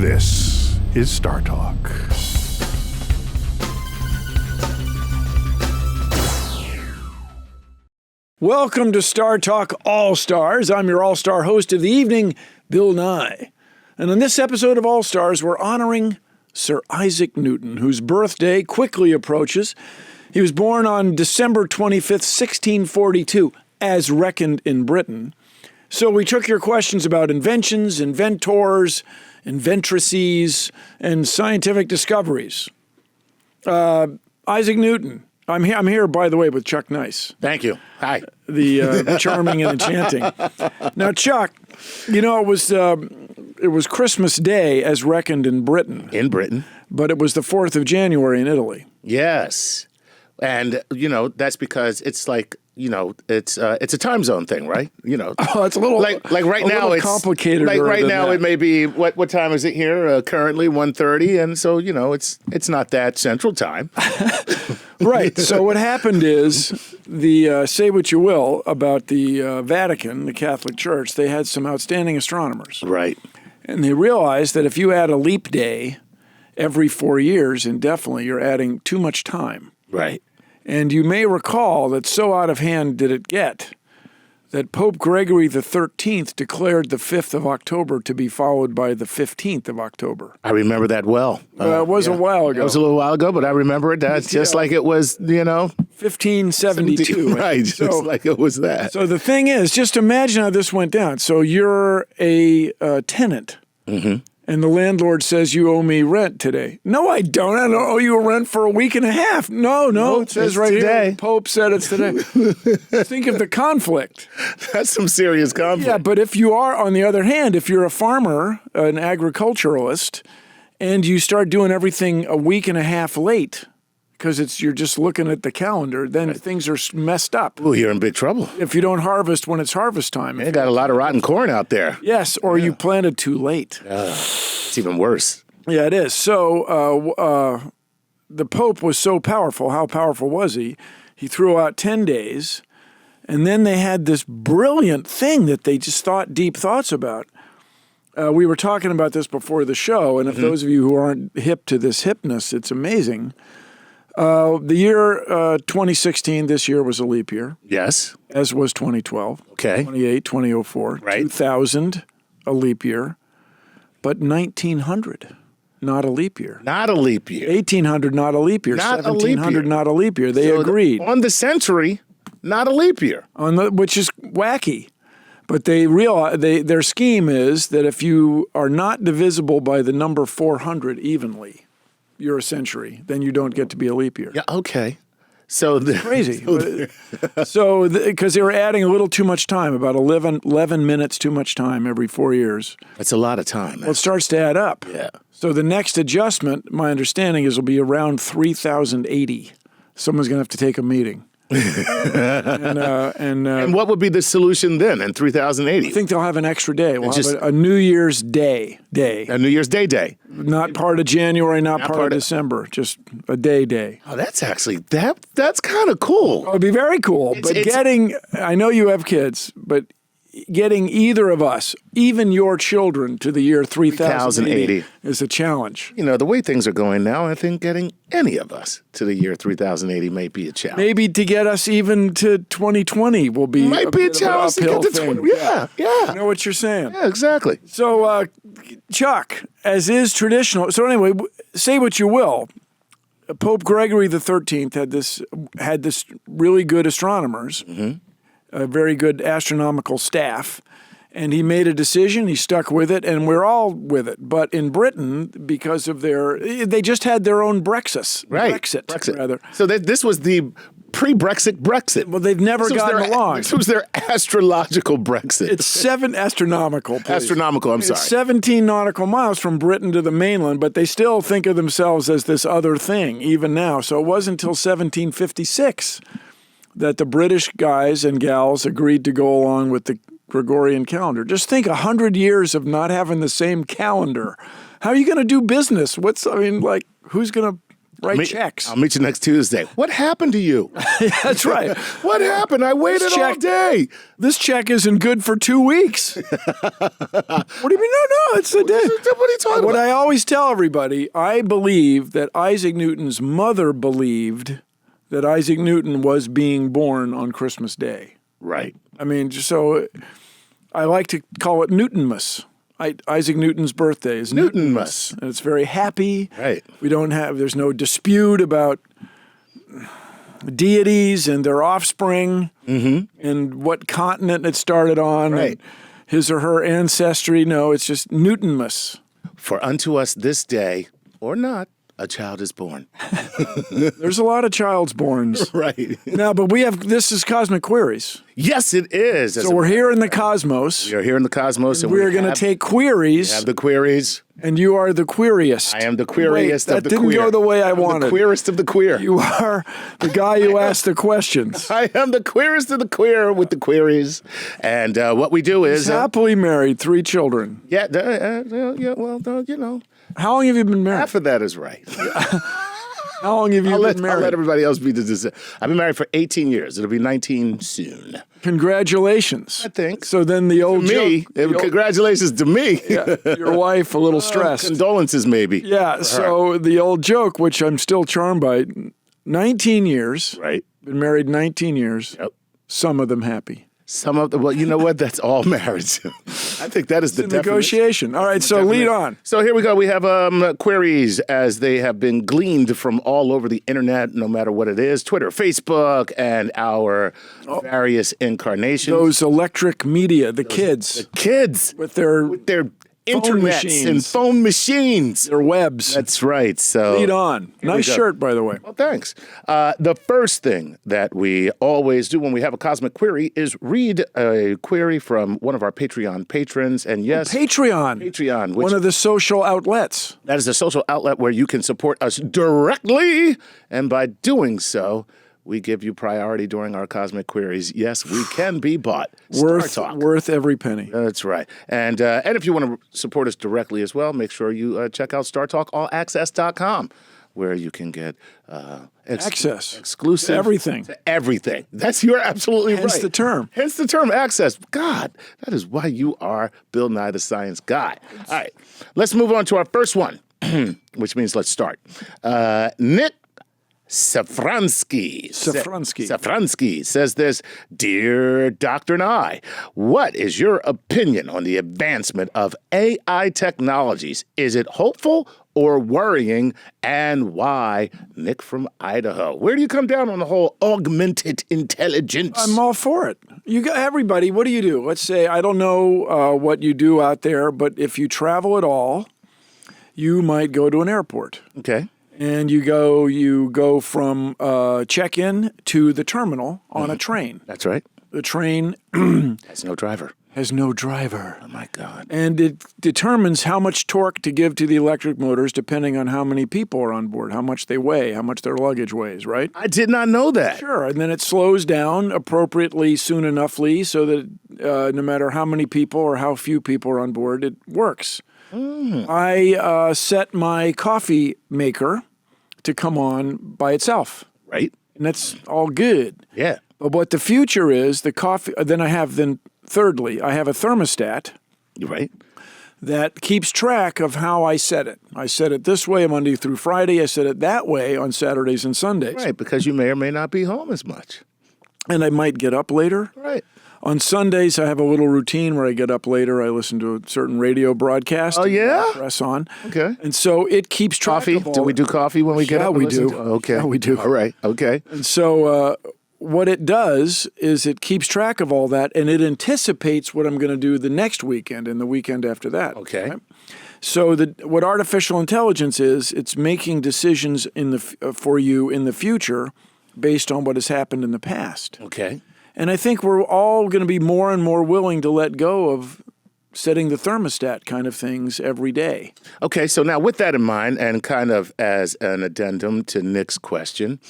This is StarTalk. Welcome to StarTalk All-Stars. I'm your all-star host of the evening, Bill Nye. And on this episode of All-Stars, we're honoring Sir Isaac Newton, whose birthday quickly approaches. He was born on December 25th, 1642, as reckoned in Britain. So we took your questions about inventions, inventors, inventresses, and scientific discoveries. Isaac Newton. I'm here, by the way, with Chuck Nice. Thank you. Hi. The charming and enchanting. Now, Chuck, you know, it was Christmas Day as reckoned in Britain. In Britain. But it was the 4th of January in Italy. Yes. And, you know, that's because it's like, you know, it's a time zone thing, right? You know. Oh, it's a little like right now it's complicated. Like right now it may be what time is it here? Currently 1:30, and so, you know, it's not that central time. Right. So what happened is say what you will about the Vatican, the Catholic Church, they had some outstanding astronomers. Right. And they realized that if you add a leap day every 4 years indefinitely, you're adding too much time. Right. And you may recall that so out of hand did it get that Pope Gregory XIII declared the 5th of October to be followed by the 15th of October. I remember that well. It was a while ago. It was a little while ago, but I remember it. That's just like it was, you know. 1572. Right, just like it was that. So the thing is, just imagine how this went down. So you're a tenant. Mm-hmm. And the landlord says, you owe me rent today. No, I don't. I don't owe you a rent for a week and a half. No, it says right today. here. Pope said it's today. Think of the conflict. That's some serious conflict. Yeah, but if you are, on the other hand, if you're a farmer, an agriculturalist, and you start doing everything a week and a half late, because you're just looking at the calendar, then things are messed up. Well, you're in big trouble. If you don't harvest when it's harvest time. They got a lot of rotten corn out there. Yes, or you planted too late. It's even worse. Yeah, it is. So the Pope was so powerful. How powerful was he? He threw out 10 days, and then they had this brilliant thing that they just thought deep thoughts about. We were talking about this before the show, and if those of you who aren't hip to this hipness, it's amazing. The year 2016, this year was a leap year. Yes. As was 2012. Okay. 28, 2004. Right. 2000, a leap year. But 1900, not a leap year. Not a leap year. 1800, not a leap year. Not a 1700, leap year. not a leap year. They agreed. On the century, not a leap year. Which is wacky. But they realize their scheme is that if you are not divisible by the number 400 evenly, you're a century, then you don't get to be a leap year. Yeah, okay. So crazy. So because they were adding a little too much time, about 11 minutes too much time every 4 years. That's a lot of time. Well, it starts to add up. Yeah. So the next adjustment, my understanding is, will be around 3080. Someone's going to have to take a meeting. And what would be the solution then in 3080? I think they'll have an extra day. We'll have a New Year's Day. A New Year's Day. Not part of January, not part of December, just a day. Oh, that's actually, that's kind of cool. It would be very cool. I know you have kids, but getting either of us, even your children, to the year 3080 is a challenge. You know, the way things are going now, I think getting any of us to the year 3080 may be a challenge. Maybe to get us even to 2020 will be might be a challenge to get to 20. Yeah. I know what you're saying. Yeah, exactly. So, Chuck, as is traditional. So anyway, say what you will. Pope Gregory XIII had this really good astronomers. Mm-hmm. A very good astronomical staff, and he made a decision, he stuck with it, and we're all with it. But in Britain, because of they just had their own Brexit. Rather. So this was the pre-Brexit Brexit. Well, they've never gotten along. This was their astrological Brexit. It's astronomical, please. Astronomical, I'm sorry. It's 17 nautical miles from Britain to the mainland, but they still think of themselves as this other thing, even now. So it wasn't until 1756 that the British guys and gals agreed to go along with the Gregorian calendar. Just think 100 years of not having the same calendar. How are you going to do business? Who's going to Write checks. I'll meet you next Tuesday. What happened to you? That's right. What happened? I waited all day. This check isn't good for 2 weeks. What do you mean? No, it's the day. What are you talking about? What I always tell everybody, I believe that Isaac Newton's mother believed that Isaac Newton was being born on Christmas Day. Right. I mean, so I like to call it Newtonmas. Isaac Newton's birthday is Newtonmas. And it's very happy. Right. There's no dispute about deities and their offspring and what continent it started on Right. and his or her ancestry. No, it's just Newtonmas. For unto us this day, or not, a child is born. There's a lot of child's borns. Right. No, but this is Cosmic Queries. Yes, it is. So we're here in the cosmos. We are here in the cosmos. And we're going to take queries. We have the queries. And you are the queeriest. I am the queeriest of the queer. That didn't go the way I wanted. The queerest of the queer. You are the guy who asked the questions. I am the queerest of the queer with the queries. And what we do is... He's happily married, 3 children. Yeah, you know. How long have you been married? Half of that is right. How long have you been married? I'll let everybody else be the decision. I've been married for 18 years. It'll be 19 soon. Congratulations. I think. So then the old me. joke, Congratulations to me. Yeah, your wife a little stressed. Condolences, maybe. Yeah, so the old joke, which I'm still charmed by, 19 years. Right. Been married 19 years. Yep. Some of them happy. Some of them, well, you know what? That's all marriage. I think that is the negotiation. All right, so lead on. So here we go. We have queries as they have been gleaned from all over the internet, no matter what it is, Twitter, Facebook, and our various incarnations. Those electric media, the kids. The kids. With their internets and phone machines. Their webs. That's right. So lead on. Nice shirt, by the way. Well, thanks. The first thing that we always do when we have a cosmic query is read a query from one of our Patreon patrons. And yes, Patreon. One of the social outlets. That is a social outlet where you can support us directly. And by doing so, we give you priority during our cosmic queries. Yes, we can be bought. Worth every penny. That's right. And if you want to support us directly as well, make sure you check out StarTalkAllAccess.com, where you can get access. Exclusive. To everything. To everything. You're absolutely right. Hence the term. Hence the term access. God, that is why you are Bill Nye the Science Guy. All right. Let's move on to our first one, which means let's start. Nick Safransky says this: Dear Dr. Nye, what is your opinion on the advancement of AI technologies? Is it hopeful or worrying, and why? Nick from Idaho. Where do you come down on the whole augmented intelligence? I'm all for it. You got everybody. What do you do? Let's say, I don't know what you do out there, but if you travel at all, you might go to an airport. Okay. And you go from check-in to the terminal on a train. That's right. The train has no driver. Oh, my God. And it determines how much torque to give to the electric motors depending on how many people are on board, how much they weigh, how much their luggage weighs, right? I did not know that. Sure. And then it slows down appropriately soon enoughly so that no matter how many people or how few people are on board, it works. I set my coffee maker to come on by itself. Right. And that's all good. Yeah. But what the future is, the coffee, thirdly, I have a thermostat. Right. That keeps track of how I set it. I set it this way Monday through Friday. I set it that way on Saturdays and Sundays. Right, because you may or may not be home as much. And I might get up later. Right. On Sundays, I have a little routine where I get up later. I listen to a certain radio broadcast. Oh, yeah? Press on. Okay. And so it keeps track of all do we do coffee when we get up? Yeah, we do. Okay. Yeah, we do. All right. Okay. And so what it does is it keeps track of all that, and it anticipates what I'm going to do the next weekend and the weekend after that. Okay. Right? So what artificial intelligence is, it's making decisions for you in the future based on what has happened in the past. Okay. And I think we're all going to be more and more willing to let go of setting the thermostat kind of things every day. Okay, so now with that in mind, and kind of as an addendum to Nick's question,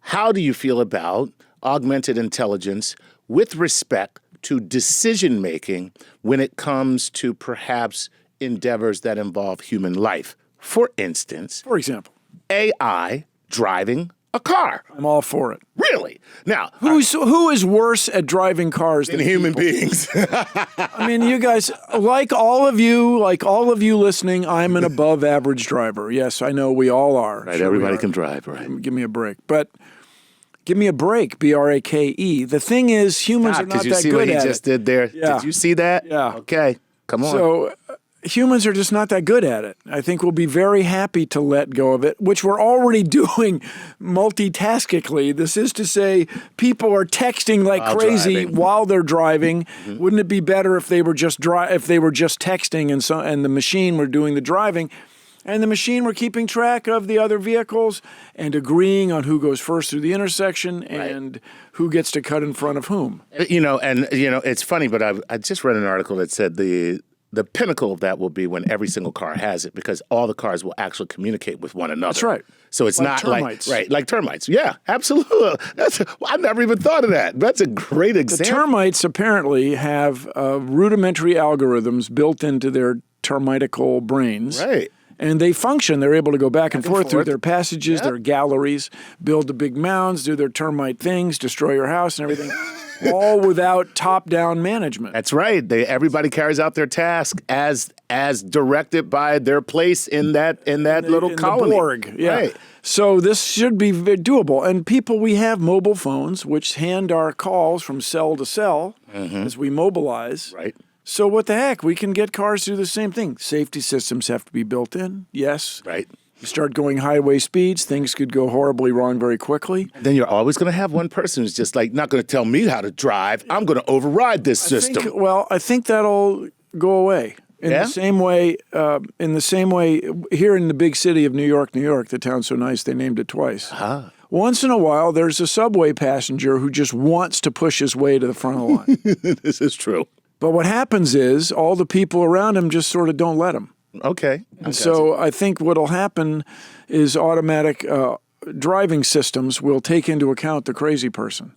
how do you feel about augmented intelligence with respect to decision-making when it comes to perhaps endeavors that involve human life? For instance, AI driving a car. I'm all for it. Really? Now, Who is worse at driving cars than human people? beings. I mean, you guys, like all of you listening, I'm an above average driver. Yes, I know we all are. Right, Sure everybody we are. can drive, right? Give me a break. But give me a break, B-R-A-K-E. The thing is, humans are not Did you that see good what he at just it. did there? Yeah. Did you see that? Yeah. Okay, come on. So humans are just not that good at it. I think we'll be very happy to let go of it, which we're already doing multitaskingly. This is to say, people are texting like crazy while they're driving. Mm-hmm. Wouldn't it be better if they were just texting and the machine were doing the driving? And the machine were keeping track of the other vehicles and agreeing on who goes first through the intersection and who gets to cut in front of whom. It's funny, but I just read an article that said the pinnacle of that will be when every single car has it, because all the cars will actually communicate with one another. That's right. So it's Like not termites. like termites. Yeah, absolutely. I've never even thought of that. That's a great The example. termites apparently have rudimentary algorithms built into their termitical brains. Right. And they function. They're able to go back and forth through their passages, their galleries, build the big mounds, do their termite things, destroy your house and everything, all without top-down management. That's right. Everybody carries out their task as directed by their place in that little colony. The Borg, yeah. Right. So this should be doable. And we have mobile phones which hand our calls from cell to cell as we mobilize. Right. So what the heck? We can get cars to do the same thing. Safety systems have to be built in. Yes. Right. You start going highway speeds, things could go horribly wrong very quickly. Then you're always going to have one person who's just like, not going to tell me how to drive. I'm going to override this system. I think that'll go away. In the same way, here in the big city of New York, the town's so nice they named it twice. Once in a while, there's a subway passenger who just wants to push his way to the front of the line. This is true. But what happens is all the people around him just sort of don't let him. Okay. And so I think what'll happen is automatic driving systems will take into account the crazy person.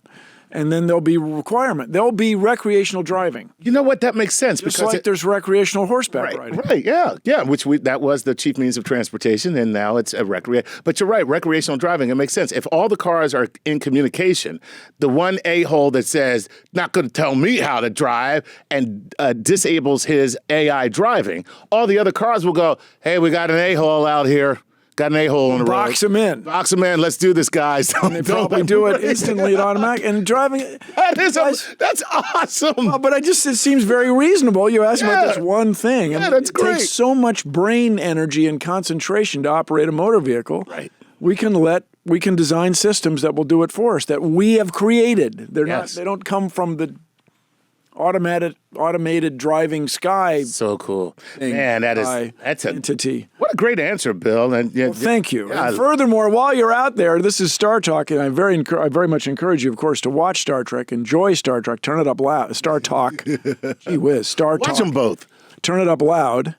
And then there'll be requirement. There'll be recreational driving. You know what? That makes sense. Just like there's recreational horseback riding. Right, yeah. That was the chief means of transportation, and now it's a But you're right, recreational driving, it makes sense. If all the cars are in communication, the one a-hole that says, not going to tell me how to drive, and disables his AI driving, all the other cars will go, hey, we got an a-hole out here. Got an a-hole on the road. Box him in. Box him in. Let's do this, guys. And they probably do it instantly at automatic. And driving... That's awesome. Well, but it seems very reasonable. You ask about this one thing. Yeah, that's great. It takes so much brain energy and concentration to operate a motor vehicle. Right. We can design systems that will do it for us, that we have created. They don't come from the automated driving sky. So cool. Man, that's an entity. What a great answer, Bill. And thank you. And furthermore, while you're out there, this is StarTalk, and I very much encourage you, of course, to watch Star Trek, enjoy Star Trek, turn it up loud. StarTalk. Gee whiz, StarTalk. Watch them both. Turn it up loud.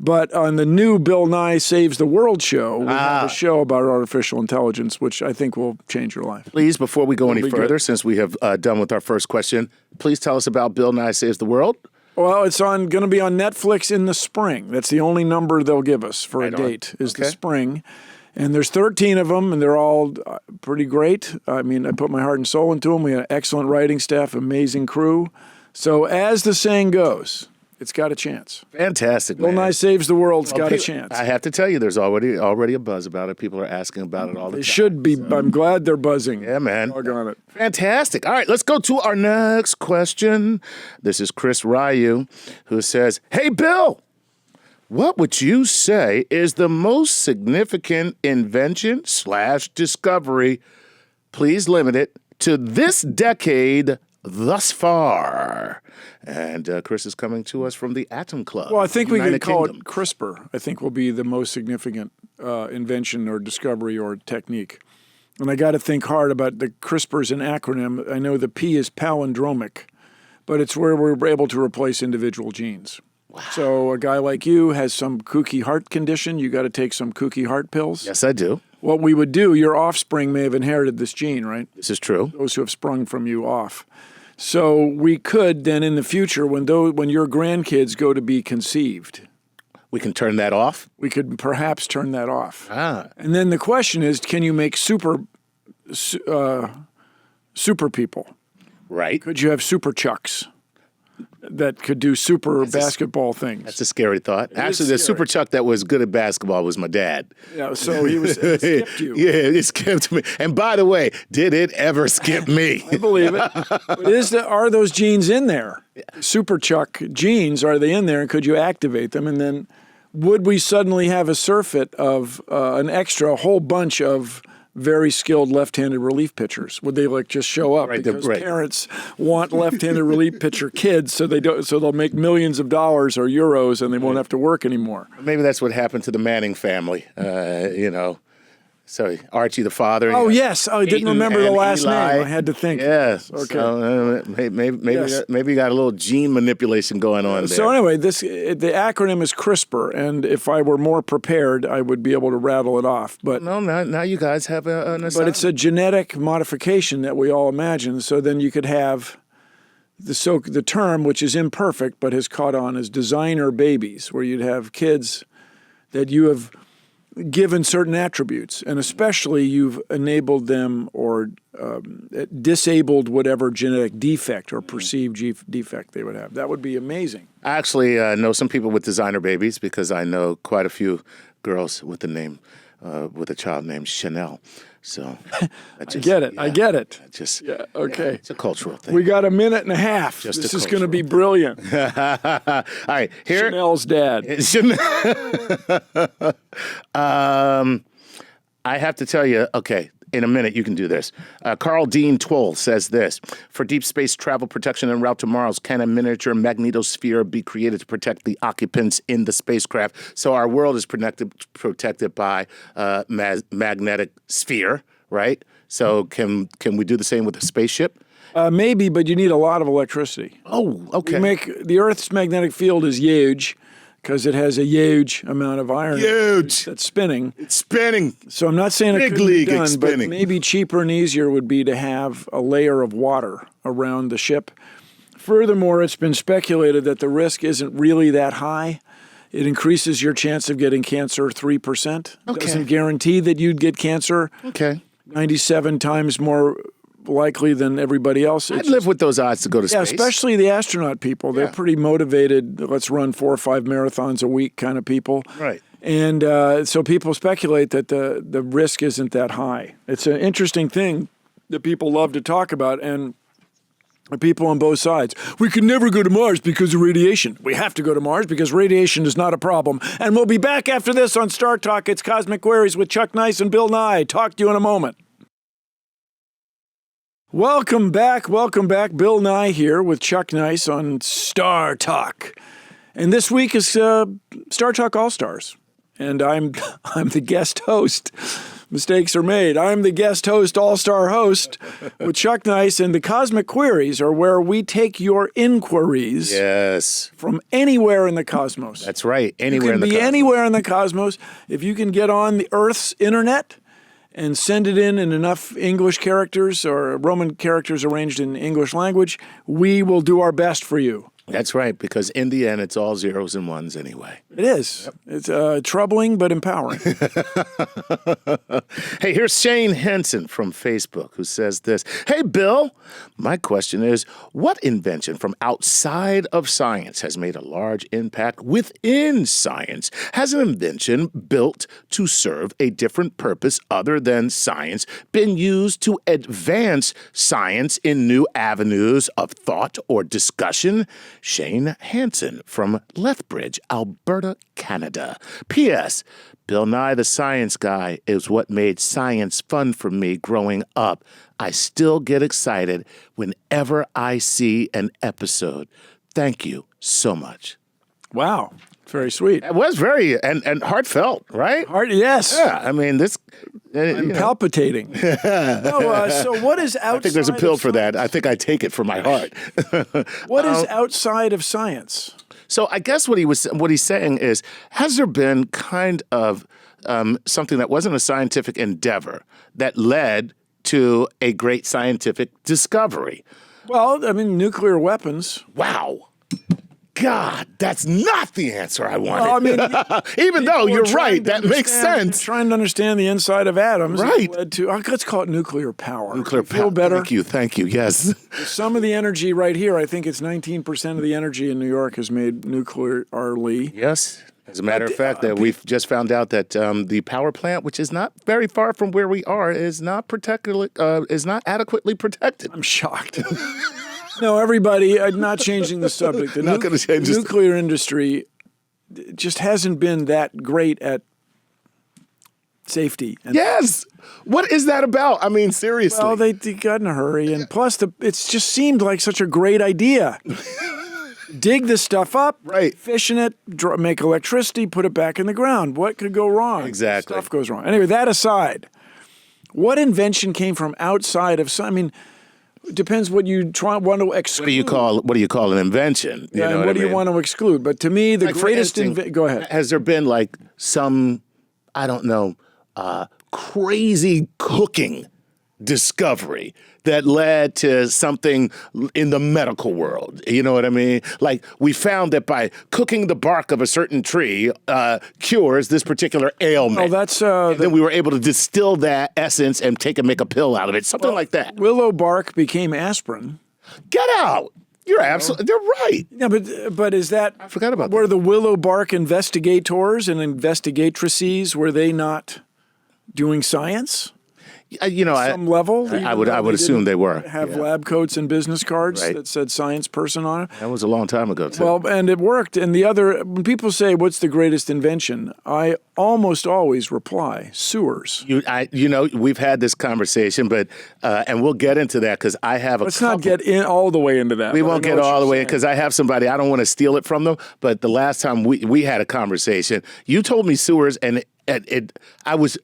But on the new Bill Nye Saves the World show, we have a show about artificial intelligence, which I think will change your life. Please, before we go any further, since we have done with our first question, please tell us about Bill Nye Saves the World. Well, it's going to be on Netflix in the spring. That's the only number they'll give us for a date, is the spring. And there's 13 of them, and they're all pretty great. I mean, I put my heart and soul into them. We had an excellent writing staff, amazing crew. So as the saying goes, it's got a chance. Fantastic, man. Bill Nye Saves the World's got a chance. I have to tell you, there's already a buzz about it. People are asking about it all the time. They should be. So. I'm glad they're buzzing. Yeah, man. Doggone it. Fantastic. All right, let's go to our next question. This is Chris Ryu, who says, hey, Bill, what would you say is the most significant invention / discovery, please limit it, to this decade thus far? And Chris is coming to us from the Atom Club. Well, I think we can call it CRISPR. I think will be the most significant invention or discovery or technique. And I got to think hard about the CRISPR is an acronym. I know the P is palindromic, but it's where we're able to replace individual genes. Wow. So a guy like you has some kooky heart condition. You got to take some kooky heart pills. Yes, I do. What we would do, your offspring may have inherited this gene, right? This is true. Those who have sprung from you off. So we could then in the future, when your grandkids go to be conceived, We can turn that off? We could perhaps turn that off. Ah. And then the question is, can you make super people? Right. Could you have super Chucks that could do super basketball things? That's a scary thought. Actually, the scary. super Chuck that was good at basketball was my dad. Yeah, so he skipped you. Yeah, it skipped me. And by the way, did it ever skip me? I believe it. But are those genes in there? Super Chuck genes, are they in there? And could you activate them? And then would we suddenly have a surfeit of a whole bunch of very skilled left-handed relief pitchers? Would they just show up because parents want left-handed relief pitcher kids, so they'll make millions of dollars or euros and they won't have to work anymore? Maybe that's what happened to the Manning family. So Archie the father. Oh yes, I didn't remember the last Eli. name. I had to think. Yes. Okay. So, maybe you got a little gene manipulation going on there. So anyway, the acronym is CRISPR, and if I were more prepared, I would be able to rattle it off. But no, now you guys have an assignment. But it's a genetic modification that we all imagine. So then you could have the term, which is imperfect but has caught on, as designer babies, where you'd have kids that you have given certain attributes, and especially you've enabled them or disabled whatever genetic defect or perceived defect they would have. That would be amazing. I actually know some people with designer babies because I know quite a few girls with with a child named Chanel. So I get it. Okay. It's a cultural thing. We got a minute and a half. This is going to be brilliant. All right, here. Chanel's dad. I have to tell you, okay, in a minute you can do this. Carl Dean Toll says this: for deep space travel protection en route to Mars, can a miniature magnetosphere be created to protect the occupants in the spacecraft? So our world is protected by magnetic sphere, right? So can we do the same with a spaceship? Maybe, but you need a lot of electricity. Oh, okay. The Earth's magnetic field is huge because it has a huge amount of iron. Huge. That's spinning. It's spinning. So I'm not saying it couldn't be done, spinning. but maybe cheaper and easier would be to have a layer of water around the ship. Furthermore, it's been speculated that the risk isn't really that high. It increases your chance of getting cancer 3%. Okay. Doesn't guarantee that you'd get cancer. Okay. 97 times more likely than everybody else. I'd live with those odds to go to space. Yeah, especially the astronaut people. They're pretty motivated. Let's run 4 or 5 marathons a week kind of people. Right. And so people speculate that the risk isn't that high. It's an interesting thing that people love to talk about, and people on both sides. We could never go to Mars because of radiation. We have to go to Mars because radiation is not a problem. And we'll be back after this on StarTalk. It's Cosmic Queries with Chuck Nice and Bill Nye. Talk to you in a moment. Welcome back. Bill Nye here with Chuck Nice on StarTalk. And this week is StarTalk All-Stars. And I'm the guest host. Mistakes are made. I'm the guest host, all-star host with Chuck Nice, and the Cosmic Queries are where we take your inquiries from anywhere in the cosmos. That's right, anywhere in the cosmos. You can be anywhere in the cosmos. If you can get on the Earth's internet and send it in enough English characters or Roman characters arranged in English language, we will do our best for you. That's right, because in the end, it's all zeros and ones anyway. It is. Yep. It's troubling but empowering. Hey, here's Shane Henson from Facebook who says this. Hey, Bill, my question is, what invention from outside of science has made a large impact within science? Has an invention built to serve a different purpose other than science been used to advance science in new avenues of thought or discussion? Shane Hansen from Lethbridge, Alberta, Canada. P.S. Bill Nye the Science Guy is what made science fun for me growing up. I still get excited whenever I see an episode. Thank you so much. Wow. Very sweet. It was very and heartfelt, right? Yes. Yeah, I mean, this... I'm palpitating. So what is outside? I think there's a pill for that. I think I take it for my heart. What is outside of science? So I guess what he's saying is, has there been kind of something that wasn't a scientific endeavor that led to a great scientific discovery? Well, I mean, nuclear weapons. Wow. God, that's not the answer I wanted. Well, I mean, even though you're right, that makes sense. Trying to understand the inside of atoms, right? Led to let's call it nuclear power. Nuclear power. Feel better. Thank you. Yes. Some of the energy right here, I think it's 19% of the energy in New York is made nuclearly. Yes. As a matter of fact, that we've just found out that the power plant, which is not very far from where we are, is not adequately protected. I'm shocked. No, everybody, not changing the subject. The Not going to change the nuclear industry just hasn't been that great at safety. And yes. What is that about? I mean, seriously. well, they got in a hurry, and plus, it's just seemed like such a great idea. Dig this stuff up, right? Fission it, make electricity, put it back in the ground. What could go wrong? Exactly. Stuff goes wrong. Anyway, that aside, what invention came from outside of? I mean, it depends what you want to exclude. What do you call an invention? You know what do you want to exclude? But to me, the greatest go ahead. Has there been like some, I don't know, crazy cooking discovery that led to something in the medical world? You know what I mean? Like, we found that by cooking the bark of a certain tree cures this particular ailment. Oh, that's then we were able to distill that essence and make a pill out of it, something like that. Willow bark became aspirin. Get out! You're right. Yeah, but is that? I forgot about were the willow bark investigators and investigatrices, were they not doing science? Some level. I would assume they were. Have lab coats and business cards that said science person on it. That was a long time ago, too. Well, and it worked. And when people say, "What's the greatest invention?" I almost always reply, sewers. We've had this conversation, but and we'll get into that because I have Let's not get all the way into that. We won't get all the way in because I have somebody. I don't want to steal it from them. But the last time we had a conversation, you told me sewers, and I was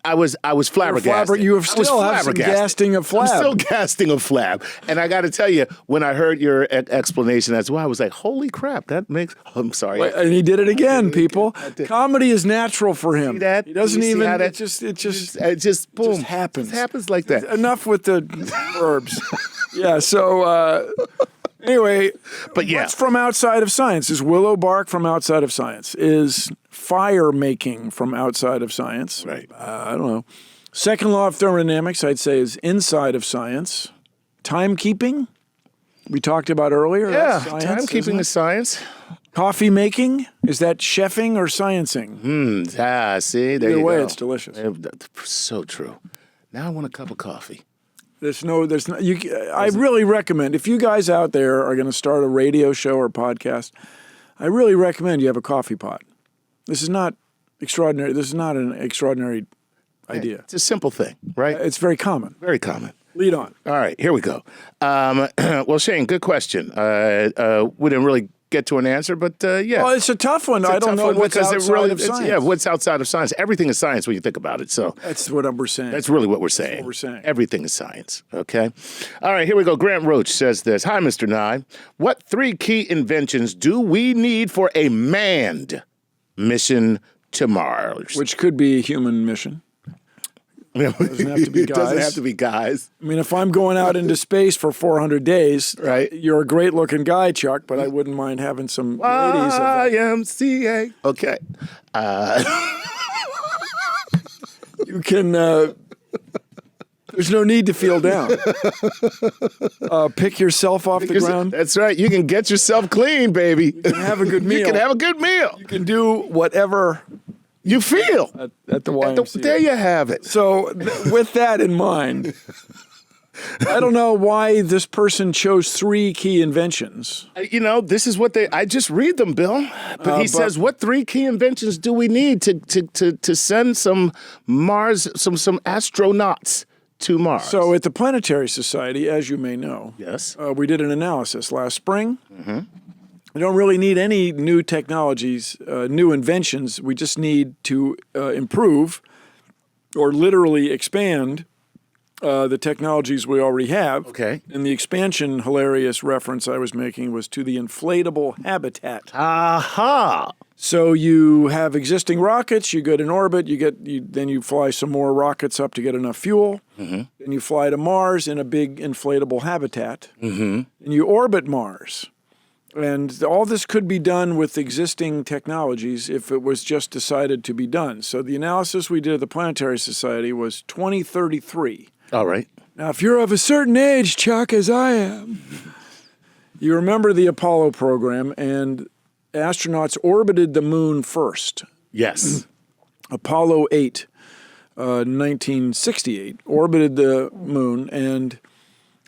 flabbergasted. You still have some gasting of flab. I'm still gasting of flab. And I got to tell you, when I heard your explanation as well, I was like, holy crap, that makes... I'm sorry. And he did it again, people. Comedy is natural for him. See that? He doesn't even... It just boom. It just happens. It happens like that. Enough with the verbs. Yeah, so... Anyway, but yeah, what's from outside of science? Is willow bark from outside of science? Is fire making from outside of science? Right. I don't know. Second law of thermodynamics, I'd say, is inside of science. Timekeeping, we talked about earlier. Yeah, that's science, timekeeping is science. Coffee making, is that chefing or sciencing? See, there Either you way, go. It's delicious. So true. Now I want a cup of coffee. I really recommend, if you guys out there are going to start a radio show or podcast, I really recommend you have a coffee pot. This is not extraordinary. This is not an extraordinary idea. It's a simple thing, right? It's very common. Very common. Lead on. All right, here we go. Well, Shane, good question. We didn't really get to an answer, but yeah. Well, it's a tough one. I don't know what's outside of science. Yeah, what's outside of science? Everything is science when you think about it. So that's what we're saying. That's really what we're saying. That's what we're saying. Everything is science. Okay. All right, here we go. Grant Roach says this. Hi, Mr. Nye. What 3 key inventions do we need for a manned mission to Mars? Which could be a human mission. It doesn't have to be guys. It doesn't have to be guys. I mean, if I'm going out into space for 400 days, right? You're a great-looking guy, Chuck, but I wouldn't mind having some ladies. YMCA. Okay. You can... there's no need to feel down. Pick yourself off the ground. That's right. You can get yourself clean, baby. You can have a good meal. You can have a good meal. You can do whatever... you feel at the YMCA. There you have it. So with that in mind, I don't know why this person chose 3 key inventions. This is what I just read them, Bill. But he says, what 3 key inventions do we need to send some Mars, some astronauts to Mars? So at the Planetary Society, as you may know, yes, we did an analysis last spring. Mm-hmm. We don't really need any new technologies, new inventions. We just need to improve or literally expand the technologies we already have. Okay. And the expansion hilarious reference I was making was to the inflatable habitat. Aha! So you have existing rockets, you get in orbit, then you fly some more rockets up to get enough fuel. Mm-hmm. Then you fly to Mars in a big inflatable habitat. Mm-hmm. And you orbit Mars. And all this could be done with existing technologies if it was just decided to be done. So the analysis we did at the Planetary Society was 2033. All right. Now, if you're of a certain age, Chuck, as I am, you remember the Apollo program, and astronauts orbited the moon first. Yes. Apollo 8, 1968, orbited the moon, and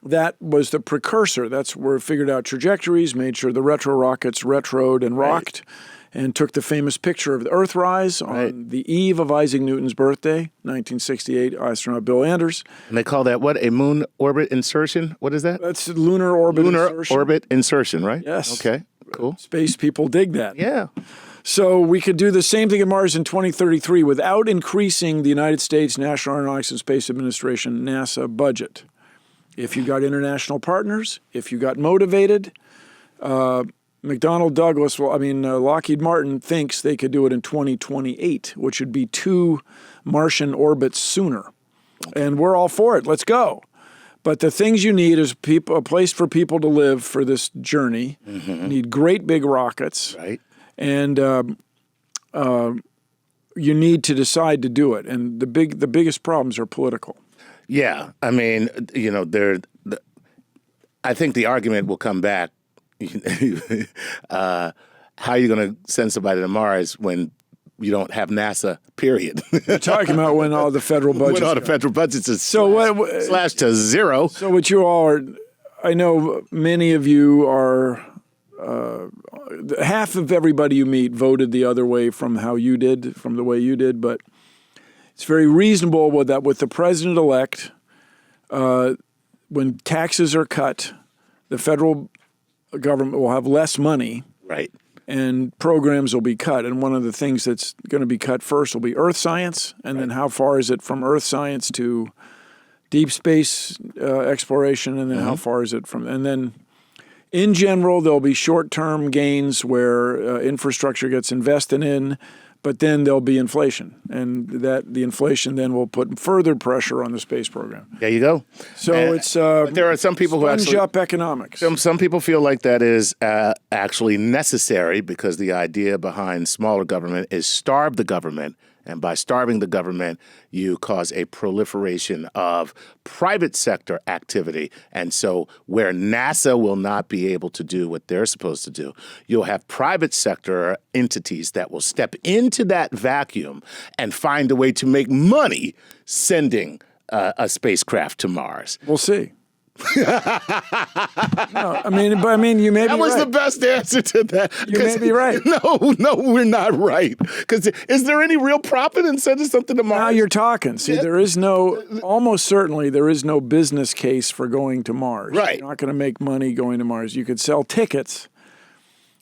that was the precursor. That's where it figured out trajectories, made sure the retro rockets retroed and rocked, and took the famous picture of the Earthrise on the eve of Isaac Newton's birthday, 1968, astronaut Bill Anders. And they call that what? A moon orbit insertion? What is that? That's lunar orbit insertion. Lunar orbit insertion, right? Yes. Okay, cool. Space people dig that. Yeah. So we could do the same thing at Mars in 2033 without increasing the United States National Aeronautics and Space Administration, NASA, budget. If you got international partners, if you got motivated, Lockheed Martin thinks they could do it in 2028, which would be 2 Martian orbits sooner. And we're all for it. Let's go. But the things you need is a place for people to live for this journey. Mm-hmm. You need great big rockets. Right. And you need to decide to do it. And the biggest problems are political. Yeah. I mean, I think the argument will come back. How are you going to send somebody to Mars when you don't have NASA, period? You're talking about when all the federal budgets when all the federal budgets is slashed to zero. So what you all are, I know many of you are, half of everybody you meet voted the other way from the way you did, but it's very reasonable with the president-elect, when taxes are cut, the federal government will have less money. Right. And programs will be cut. And one of the things that's going to be cut first will be earth science. And then how far is it from earth science to deep space exploration? And then how far is it from... And then in general, there'll be short-term gains where infrastructure gets invested in, but then there'll be inflation. And the inflation then will put further pressure on the space program. There you go. So it's... but there are some people who actually... up economics. Some people feel like that is actually necessary because the idea behind smaller government is starve the government. And by starving the government, you cause a proliferation of private sector activity. And so where NASA will not be able to do what they're supposed to do, you'll have private sector entities that will step into that vacuum and find a way to make money sending a spacecraft to Mars. We'll see. You may be right. That was the best answer to that. You may be right. No, we're not right. Because is there any real profit in sending something to Mars? Now you're talking. See, there is almost certainly there is no business case for going to Mars. Right. You're not going to make money going to Mars. You could sell tickets,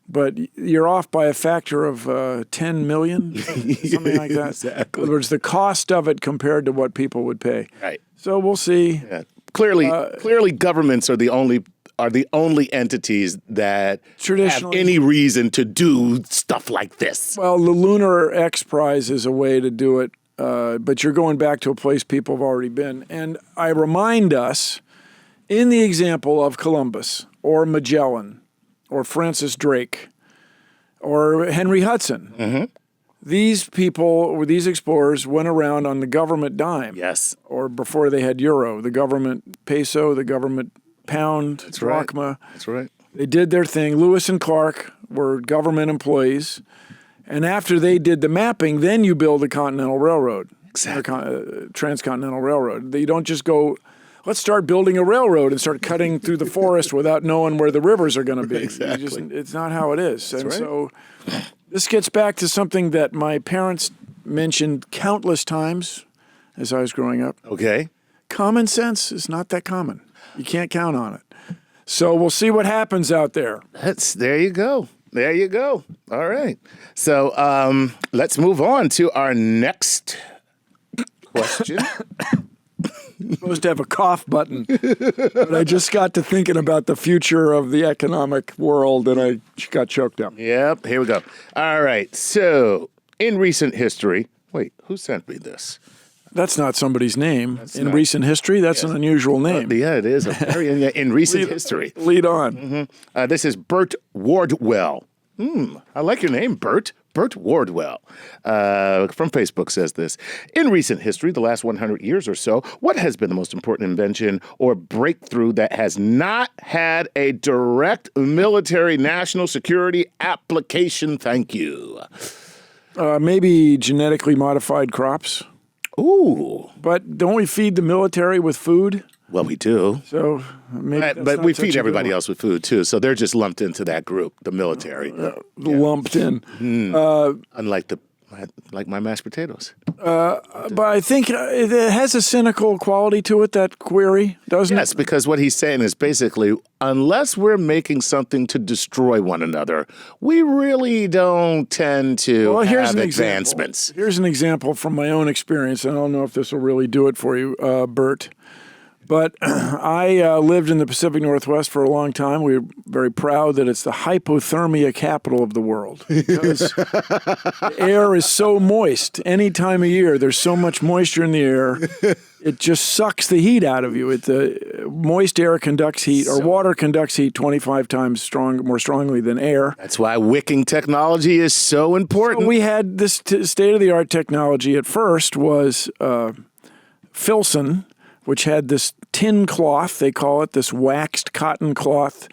but you're off by a factor of 10 million, something like that. Exactly. In other words, the cost of it compared to what people would pay. Right. So we'll see. Yeah. Clearly, governments are the only entities that have any reason to do stuff like this. Well, the Lunar X Prize is a way to do it, but you're going back to a place people have already been. And I remind us, in the example of Columbus or Magellan or Francis Drake or Henry Hudson, these people or these explorers went around on the government dime. Yes. Or before they had euro, the government peso, the government pound, drachma. Right. That's right. They did their thing. Lewis and Clark were government employees. And after they did the mapping, then you build a continental railroad. Exactly. Transcontinental railroad. You don't just go, let's start building a railroad and start cutting through the forest without knowing where the rivers are going to be. Exactly. It's not how it is. That's and right. So this gets back to something that my parents mentioned countless times as I was growing up. Okay. Common sense is not that common. You can't count on it. So we'll see what happens out there. There you go. There you go. All right. So let's move on to our next question. Supposed to have a cough button, but I just got to thinking about the future of the economic world and I got choked up. Yep, here we go. All right, so in recent history, wait, who sent me this? That's not somebody's name. In recent history, that's an unusual name. Yeah, it is. In recent history. Lead on. This is Bert Wardwell. I like your name, Bert. Bert Wardwell from Facebook says this. In recent history, the last 100 years or so, what has been the most important invention or breakthrough that has not had a direct military national security application? Thank you. Maybe genetically modified crops. Ooh. But don't we feed the military with food? Well, we do. So maybe but we feed everybody else with food, too. So they're just lumped into that group, the military. Lumped in. Unlike my mashed potatoes. But I think it has a cynical quality to it, that query, doesn't it? Yes, because what he's saying is basically, unless we're making something to destroy one another, we really don't tend to have advancements. Here's an example from my own experience. I don't know if this will really do it for you, Bert. But I lived in the Pacific Northwest for a long time. We're very proud that it's the hypothermia capital of the world because the air is so moist. Any time of year, there's so much moisture in the air, it just sucks the heat out of you. Moist air conducts heat, or water conducts heat 25 times more strongly than air. That's why wicking technology is so important. So we had this state-of-the-art technology. At first was Filson, which had this tin cloth, they call it, this waxed cotton cloth,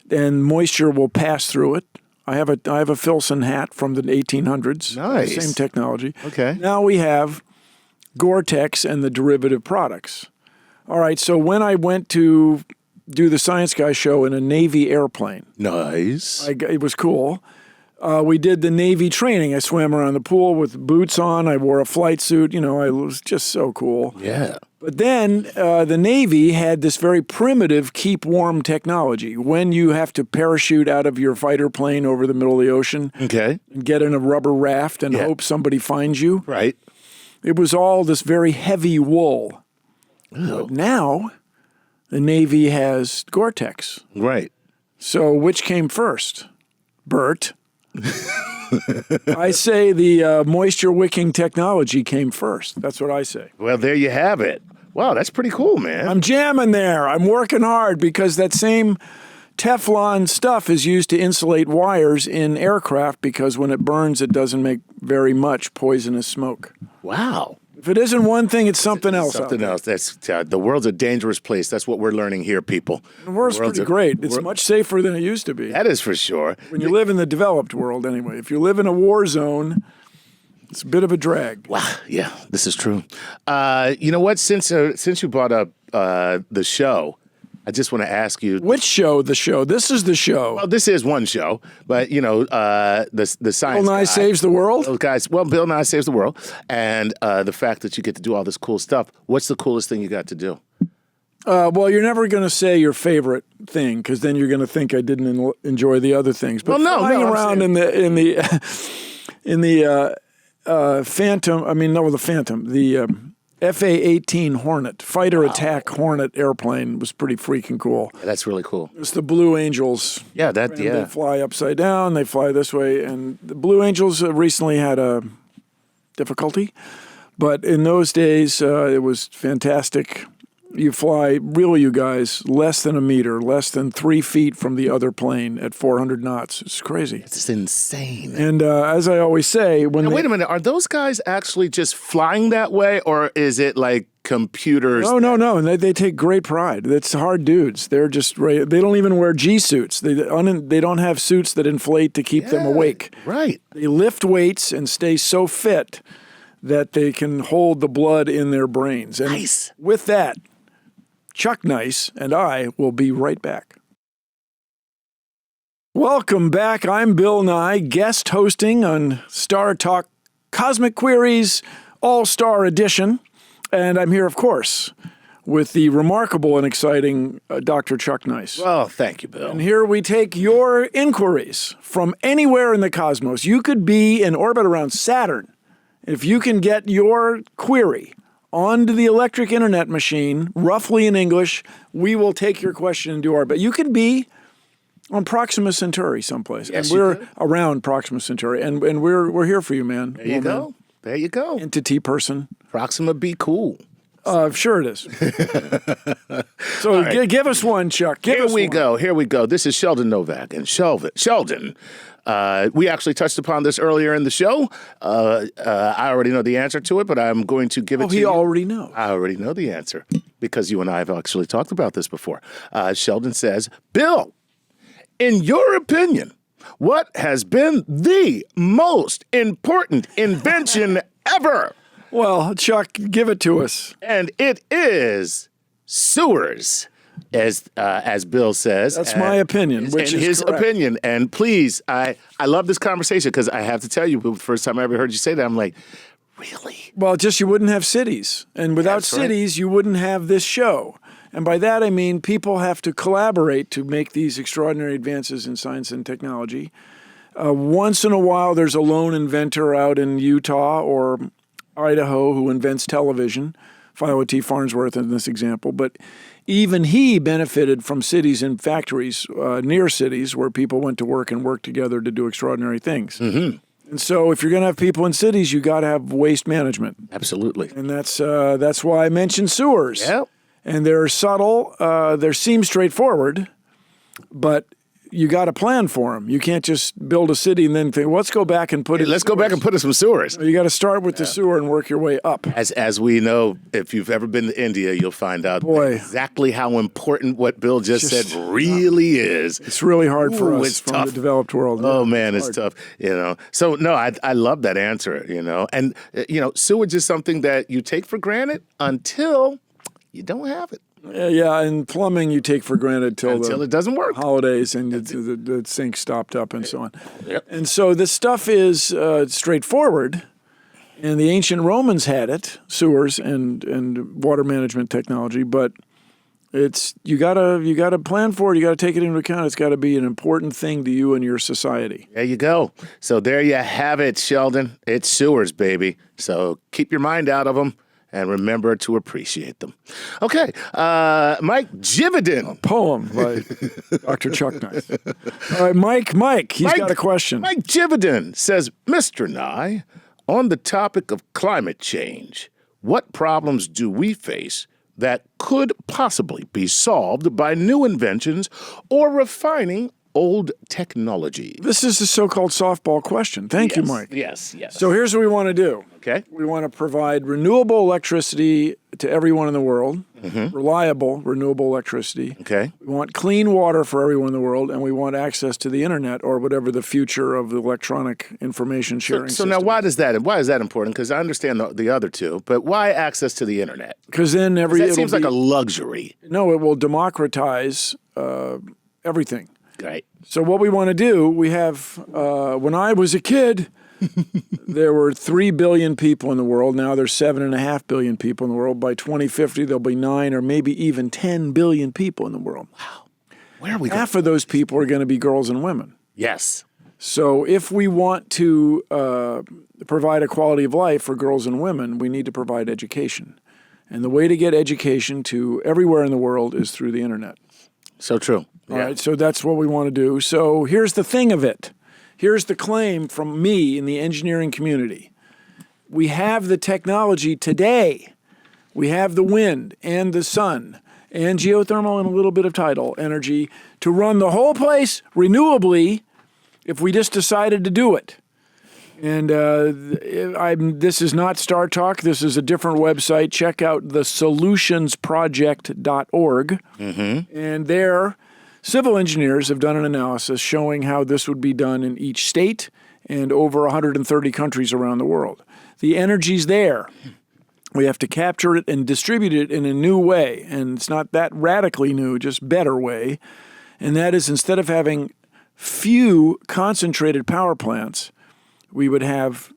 and moisture will pass through it. I have a Filson hat from the 1800s. Nice. Same technology. Okay. Now we have Gore-Tex and the derivative products. All right, so when I went to do the Science Guy show in a Navy airplane. Nice. It was cool. We did the Navy training. I swam around the pool with boots on. I wore a flight suit. It was just so cool. Yeah. But then the Navy had this very primitive keep warm technology. When you have to parachute out of your fighter plane over the middle of the ocean and get in a rubber raft and hope somebody finds you. Right. It was all this very heavy wool. But now the Navy has Gore-Tex. Right. So which came first? Bert. I say the moisture wicking technology came first. That's what I say. Well, there you have it. Wow, that's pretty cool, man. I'm jamming there. I'm working hard because that same Teflon stuff is used to insulate wires in aircraft because when it burns, it doesn't make very much poisonous smoke. Wow. If it isn't one thing, it's something else. Something else. That's the world's a dangerous place. That's what we're learning here, people. The world's pretty great. It's much safer than it used to be. That is for sure. When you live in the developed world, anyway. If you live in a war zone, it's a bit of a drag. Wow. Yeah, this is true. You know what? Since you brought up the show, I just want to ask you. Which show? The show. This is the show. Well, this is one show, but the science. Bill Nye Saves the World. Those guys. Well, Bill Nye Saves the World, and the fact that you get to do all this cool stuff. What's the coolest thing you got to do? Well, you're never going to say your favorite thing because then you're going to think I didn't enjoy the other things. But flying around in the Phantom. I mean, no, the Phantom. The FA-18 Hornet, fighter attack Hornet airplane was pretty freaking cool. Yeah, that's really cool. It's the Blue Angels. They fly upside down, they fly this way. And the Blue Angels recently had a difficulty. But in those days, it was fantastic. You fly, really, you guys, less than a meter, less than 3 feet from the other plane at 400 knots. It's crazy. It's insane. And as I always say, wait a minute, are those guys actually just flying that way, or is it like computers? No. And they take great pride. It's hard dudes. They're just they don't even wear G suits. They don't have suits that inflate to keep them awake. Right. They lift weights and stay so fit that they can hold the blood in their brains. And nice. With that, Chuck Nice and I will be right back. Welcome back. I'm Bill Nye, guest hosting on StarTalk Cosmic Queries All-Star Edition. And I'm here, of course, with the remarkable and exciting Dr. Chuck Nice. Well, thank you, Bill. And here we take your inquiries from anywhere in the cosmos. You could be in orbit around Saturn. If you can get your query onto the electric internet machine, roughly in English, we will take your question and do our best. You could be on Proxima Centauri someplace. Yes, and we're around Proxima Centauri. And we're here for you, man. There you go. There you go. Entity person. Proxima be cool. Sure it is. So right. give us one, Chuck. Here we go. This is Sheldon Novak. And Sheldon, we actually touched upon this earlier in the show. I already know the answer to it, but I'm going to give it to you. He already knows. I already know the answer because you and I have actually talked about this before. Sheldon says, Bill, in your opinion, what has been the most important invention ever? Well, Chuck, give it to us. And it is sewers, as Bill says. That's my opinion, which is his correct. opinion. And please, I love this conversation because I have to tell you, the first time I ever heard you say that, I'm like, really? Well, just you wouldn't have cities. And without That's right. cities, you wouldn't have this show. And by that, I mean people have to collaborate to make these extraordinary advances in science and technology. Once in a while, there's a lone inventor out in Utah or Idaho who invents television, Philo T. Farnsworth in this example. But even he benefited from cities and factories near cities where people went to work and worked together to do extraordinary things. Mm-hmm. And so if you're going to have people in cities, you got to have waste management. Absolutely. And that's why I mentioned sewers. Yep. And they're subtle. They seem straightforward, but you got to plan for them. You can't just build a city and then think, let's go back and put it. Let's go back and put in some sewers. You got to start with the sewer and work your way up. As we know, if you've ever been to India, you'll find out exactly how important what Bill just said really is. It's really hard for us from tough. the developed world. Oh, man, it's tough. So, no, I love that answer, And, sewage is something that you take for granted until you don't have it. Yeah, and plumbing you take for granted until it doesn't work. Holidays and the sink stopped up and so on. Yep. And so this stuff is straightforward, and the ancient Romans had it, sewers and water management technology, but you gotta plan for it. You gotta take it into account. It's got to be an important thing to you and your society. There you go. So there you have it, Sheldon. It's sewers, baby. So keep your mind out of them. And remember to appreciate them. Okay, Mike Jividin. Poem by Dr. Chuck Nice. All right, Mike, he's got a question. Mike Jividin says, Mr. Nye, on the topic of climate change, what problems do we face that could possibly be solved by new inventions or refining old technology? This is the so-called softball question. Thank you, Mike. Yes. So here's what we want to do. Okay. We want to provide renewable electricity to everyone in the world, reliable renewable electricity. Okay. We want clean water for everyone in the world, and we want access to the internet or whatever the future of the electronic information sharing So system now why is. is that important? Because I understand the other two, but why access to the internet? Because then That seems like a luxury. No, it will democratize everything. Right. So what we want to do, we have, when I was a kid, there were 3 billion people in the world. Now there's 7.5 billion people in the world. By 2050, there'll be 9 or maybe even 10 billion people in the world. Wow. Where are we going? Half of those people are going to be girls and women. Yes. So if we want to provide a quality of life for girls and women, we need to provide education. And the way to get education to everywhere in the world is through the internet. So true. All right, so that's what we want to do. So here's the thing of it. Here's the claim from me in the engineering community. We have the technology today. We have the wind and the sun and geothermal and a little bit of tidal energy to run the whole place renewably if we just decided to do it. And this is not StarTalk. This is a different website. Check out thesolutionsproject.org. And there, civil engineers have done an analysis showing how this would be done in each state and over 130 countries around the world. The energy's there. We have to capture it and distribute it in a new way. And it's not that radically new, just better way. And that is, instead of having few concentrated power plants, we would have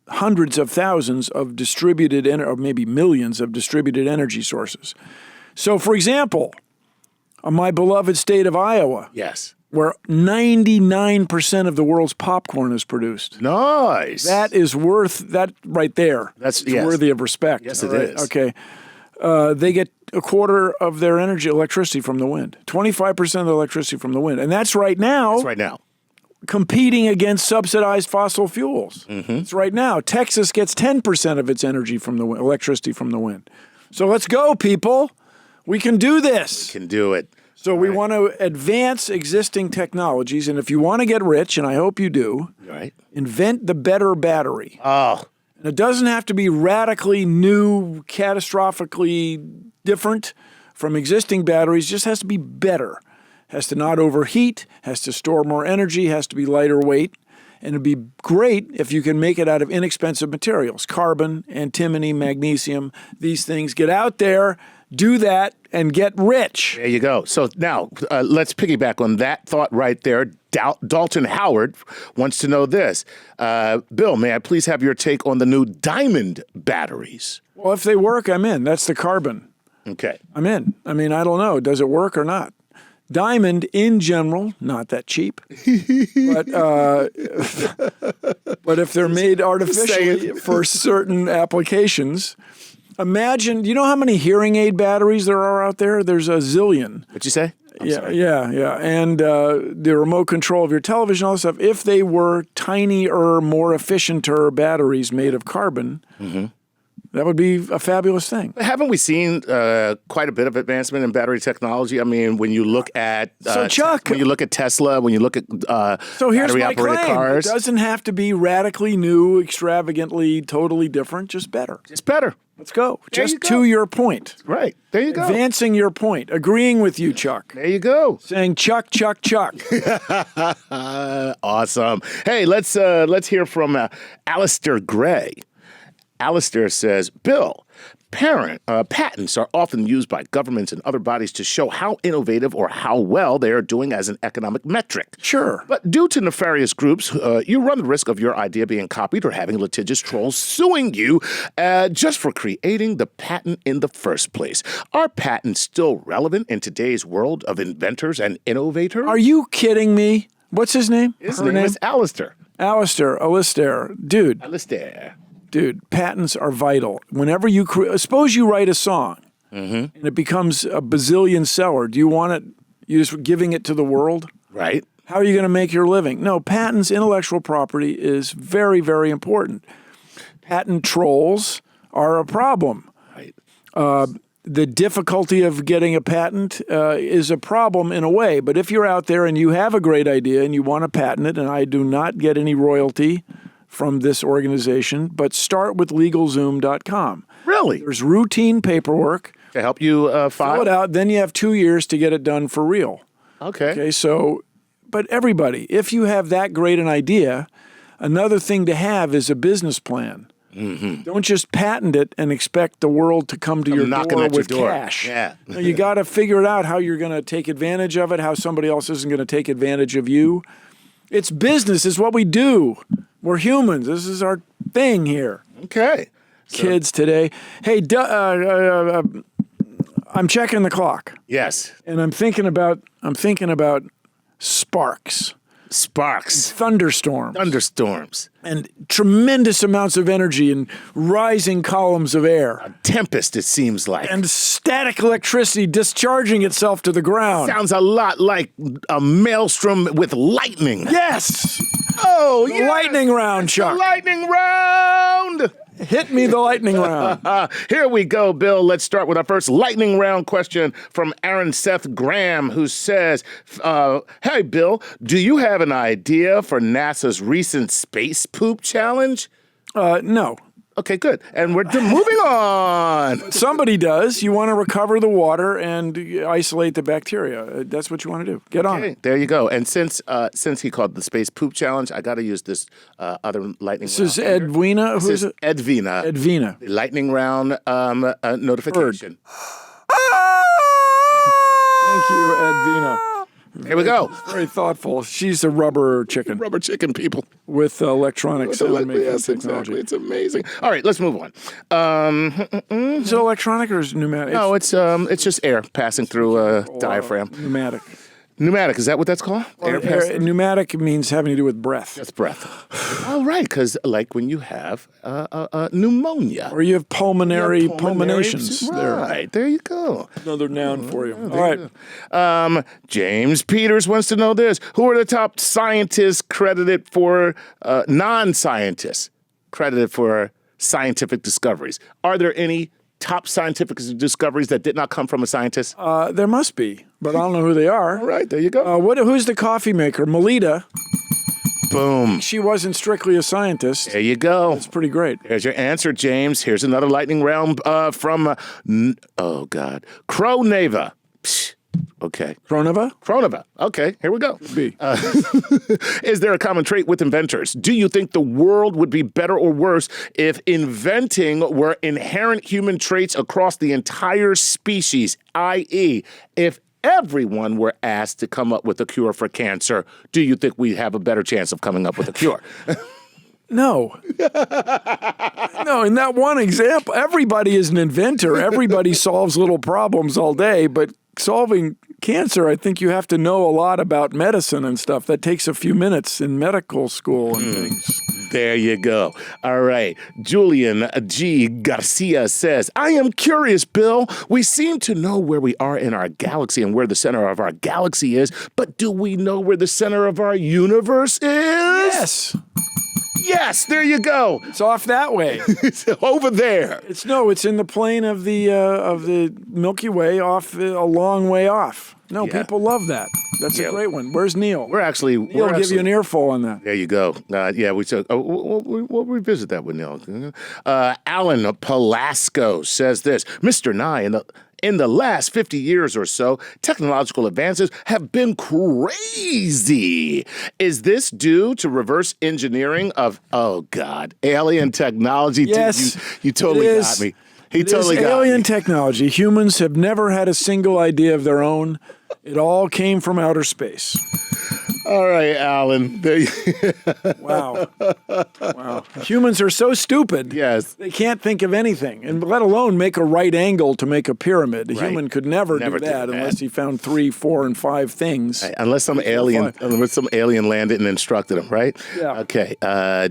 hundreds of thousands of distributed, or maybe millions of distributed energy sources. So, for example, my beloved state of Iowa, Yes. where 99% of the world's popcorn is produced. Nice. That is that right there. That's worthy of respect. Yes, it right? is. Okay. They get a quarter of their electricity from the wind, 25% of the electricity from the wind. And that's right now. That's right now. competing against subsidized fossil fuels. It's right now. Texas gets 10% of its energy from the electricity from the wind. So let's go, people. We can do this. Can do it. So we want to advance existing technologies, and if you want to get rich, and I hope you do, invent the better battery. Oh. And it doesn't have to be radically new, catastrophically different from existing batteries. It just has to be better. Has to not overheat, has to store more energy, has to be lighter weight. And it'd be great if you can make it out of inexpensive materials, carbon, antimony, magnesium, these things. Get out there, do that, and get rich. There you go. So now let's piggyback on that thought right there. Dalton Howard wants to know this. Bill, may I please have your take on the new diamond batteries? Well, if they work, I'm in. That's the carbon. Okay. I'm in. I mean, I don't know. Does it work or not? Diamond, in general, not that cheap. But if they're made artificially for certain applications, imagine, do you know how many hearing aid batteries there are out there? There's a zillion. What'd you say? Yeah. And the remote control of your television, all this stuff, if they were tinier, more efficienter batteries made of carbon, that would be a fabulous thing. Haven't we seen quite a bit of advancement in battery technology? I mean, when you look at Chuck, when you look at Tesla, when you look at so here's my battery-operated claim. cars, it doesn't have to be radically new, extravagantly, totally different. Just better. It's better. Let's go. There Just you go. to your point. Right. There you go. Advancing your point. Agreeing with you, Chuck. There you go. Saying Chuck, Chuck, Chuck. Awesome. Hey, let's hear from Alistair Gray. Alistair says, Bill, patents are often used by governments and other bodies to show how innovative or how well they are doing as an economic metric. Sure. But due to nefarious groups, you run the risk of your idea being copied or having litigious trolls suing you just for creating the patent in the first place. Are patents still relevant in today's world of inventors and innovators? Are you kidding me? What's his name? His name is Alistair. Alistair. Dude. Alistair. Dude, patents are vital. Whenever you suppose you write a song and it becomes a bazillion seller, do you want it? You just giving it to the world? Right. How are you going to make your living? No, patents, intellectual property is very, very important. Patent trolls are a problem. Right. The difficulty of getting a patent is a problem in a way. But if you're out there and you have a great idea and you want to patent it, and I do not get any royalty from this organization, but start with LegalZoom.com. Really? There's routine paperwork. To help you file? Fill it out, then you have 2 years to get it done for real. Okay. So, but everybody, if you have that great an idea, another thing to have is a business plan. Don't just patent it and expect the world to come to your door with cash. Yeah. No, you got to figure it out how you're going to take advantage of it, how somebody else isn't going to take advantage of you. It's business. It's what we do. We're humans. This is our thing here. Okay. Kids today. Hey, I'm checking the clock. Yes. And I'm thinking about sparks. Thunderstorms. And tremendous amounts of energy and rising columns of air. A tempest, it seems like. And static electricity discharging itself to the ground. Sounds a lot like a maelstrom with lightning. Yes. Oh, the lightning round, Chuck. The lightning round. Hit me the lightning round. Here we go, Bill. Let's start with our first lightning round question from Aaron Seth Graham, who says, hey, Bill, do you have an idea for NASA's recent space poop challenge? No. Okay, good. And we're moving on. Somebody does. You want to recover the water and isolate the bacteria. That's what you want to do. Get on it. There you go. And since he called the space poop challenge, I got to use this other lightning round. This is Edwina. Who is it? Edwina. Edwina. The lightning round notification. Thank you, Edwina. Here we go. Very thoughtful. She's a rubber chicken. Rubber chicken people. With electronic sound making yes, technology. Exactly. It's amazing. All right, let's move on. Is it electronic or is it pneumatic? No, it's just air passing through a diaphragm. Pneumatic. Pneumatic, is that what that's called? Pneumatic means having to do with breath. That's breath. Oh, right, because like when you have pneumonia. Or you have pulmonary pulmonations. Right, there you go. Another noun for you. All right. James Peters wants to know this. Who are the top scientists credited for, non-scientists credited for scientific discoveries? Are there any top scientific discoveries that did not come from a scientist? There must be, but I don't know who they are. All right, there you go. Who's the coffee maker? Melita. Boom. She wasn't strictly a scientist. There you go. That's pretty great. There's your answer, James. Here's another lightning round from, Croneva. Okay. Croneva. Okay, here we go. Is there a common trait with inventors? Do you think the world would be better or worse if inventing were inherent human traits across the entire species, i.e., if everyone were asked to come up with a cure for cancer, do you think we'd have a better chance of coming up with a cure? No. No, in that one example, everybody is an inventor. Everybody solves little problems all day, but solving cancer, I think you have to know a lot about medicine and stuff. That takes a few minutes in medical school and things. There you go. All right. Julian G. Garcia says, I am curious, Bill. We seem to know where we are in our galaxy and where the center of our galaxy is, but do we know where the center of our universe is? Yes. Yes, there you go. It's off that way. It's over there. It's in the plane of the Milky Way, off a long way off. No, people love that. That's a great one. Where's Neil? Neil will give you an earful on that. There you go. We said we'll revisit that with Neil. Alan Palasco says this, Mr. Nye, in the last 50 years or so, technological advances have been crazy. Is this due to reverse engineering of, alien technology? Yes. You totally got me. He totally got me. Alien technology. Humans have never had a single idea of their own. It all came from outer space. All right, Alan. Wow. Humans are so stupid. Yes. They can't think of anything, and let alone make a right angle to make a pyramid. A human could never do that unless he found 3, 4, and 5 things. Right. Unless some alien landed and instructed him, right? Yeah. Okay.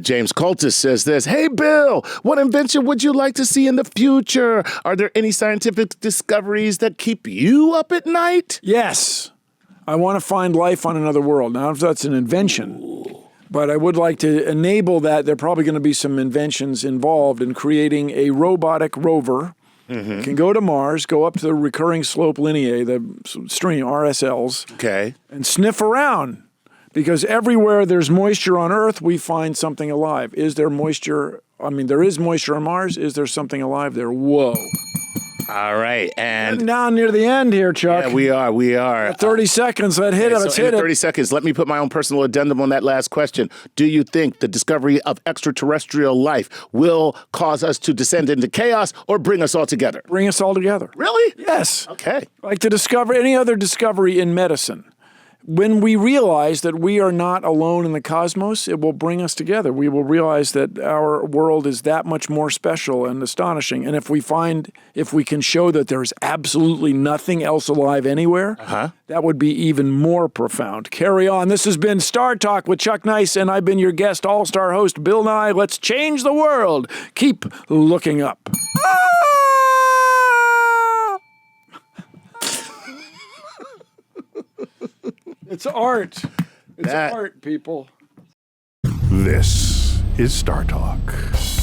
James Cultus says this, Hey, Bill, what invention would you like to see in the future? Are there any scientific discoveries that keep you up at night? Yes. I want to find life on another world. Now, if that's an invention, but I would like to enable that. There are probably going to be some inventions involved in creating a robotic rover. It can go to Mars, go up to the recurring slope lineae, the stream, RSLs, and sniff around. Because everywhere there's moisture on Earth, we find something alive. Is there moisture? I mean, there is moisture on Mars. Is there something alive there? Whoa. All right, and getting down near the end here, Chuck. Yeah, we are. 30 seconds. Let's hit it. Let's hit it. 30 seconds. Let me put my own personal addendum on that last question. Do you think the discovery of extraterrestrial life will cause us to descend into chaos or bring us all together? Bring us all together. Really? Yes. Okay. Like to discover any other discovery in medicine. When we realize that we are not alone in the cosmos, it will bring us together. We will realize that our world is that much more special and astonishing. And if we can show that there's absolutely nothing else alive anywhere, that would be even more profound. Carry on. This has been StarTalk with Chuck Nice, and I've been your guest, all-star host, Bill Nye. Let's change the world. Keep looking up. It's art. It's art, people. This is StarTalk.